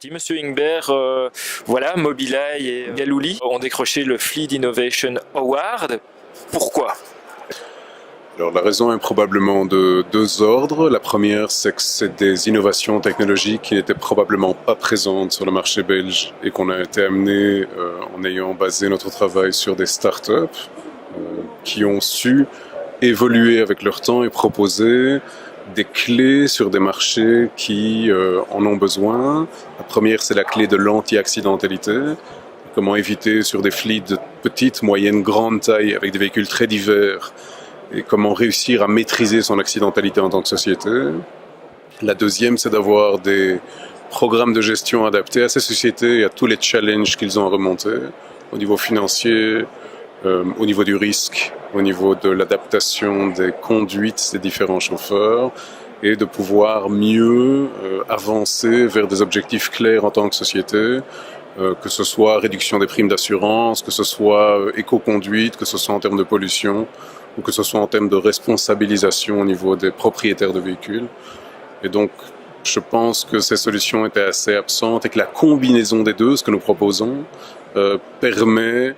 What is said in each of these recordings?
Monsieur Ingber, voilà, Mobileye et Galouli ont décroché le Fleet Innovation Award. Pourquoi? Alors la raison est probablement de deux ordres. La première, c'est que c'est des innovations technologiques qui n'étaient probablement pas présentes sur le marché belge et qu'on a été amené, en ayant basé notre travail sur des startups qui ont su évoluer avec leur temps et proposer des clés sur des marchés qui en ont besoin. La première, c'est la clé de l'anti-accidentalité. Comment éviter sur des fleets de petite, moyenne, grande taille avec des véhicules très divers et comment réussir à maîtriser son accidentalité en tant que société. La deuxième, c'est d'avoir des programmes de gestion adaptés à ces sociétés et à tous les challenges qu'ils ont à remonter au niveau financier, au niveau du risque, au niveau de l'adaptation des conduites des différents chauffeurs et de pouvoir mieux avancer vers des objectifs clairs en tant que société, que ce soit réduction des primes d'assurance, que ce soit éco-conduite, que ce soit en termes de pollution ou que ce soit en termes de responsabilisation au niveau des propriétaires de véhicules. Et donc, je pense que ces solutions étaient assez absentes et que la combinaison des deux, ce que nous proposons, permet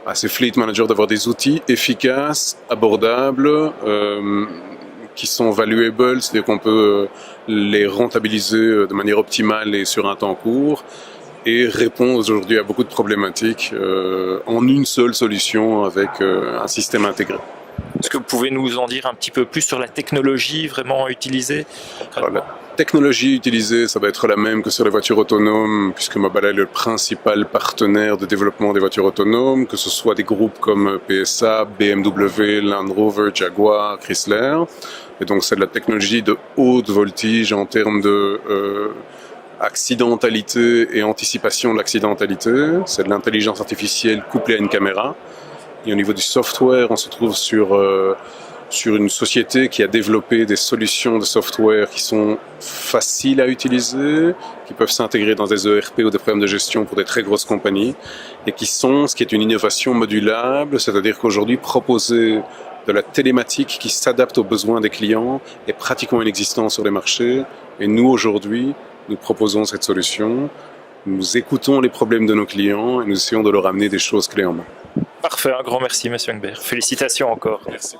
à ces fleet managers d'avoir des outils efficaces, abordables, qui sont valuables, c'est-à-dire qu'on peut les rentabiliser de manière optimale et sur un temps court, et répondre aujourd'hui à beaucoup de problématiques en une seule solution avec un système intégré. Est-ce que vous pouvez nous en dire un petit peu plus sur la technologie vraiment utilisée? Alors, la technologie utilisée, ça va être la même que sur les voitures autonomes, puisque Mobileye est le principal partenaire de développement des voitures autonomes, que ce soit des groupes comme PSA, BMW, Land Rover, Jaguar, Chrysler. Et donc c'est de la technologie de haute voltige en termes de accidentalité et anticipation de l'accidentalité. C'est de l'intelligence artificielle couplée à une caméra. Et au niveau du software, on se trouve sur une société qui a développé des solutions de software qui sont faciles à utiliser, qui peuvent s'intégrer dans des ERP ou des programmes de gestion pour des très grosses compagnies, et qui sont ce qui est une innovation modulable, c'est-à-dire qu'aujourd'hui, proposer de la télématique qui s'adapte aux besoins des clients est pratiquement inexistant sur les marchés. Et nous, aujourd'hui, nous proposons cette solution. Nous écoutons les problèmes de nos clients et nous essayons de leur amener des choses clés en main. Parfait, un grand merci, Monsieur Ingber. Félicitations encore. Merci.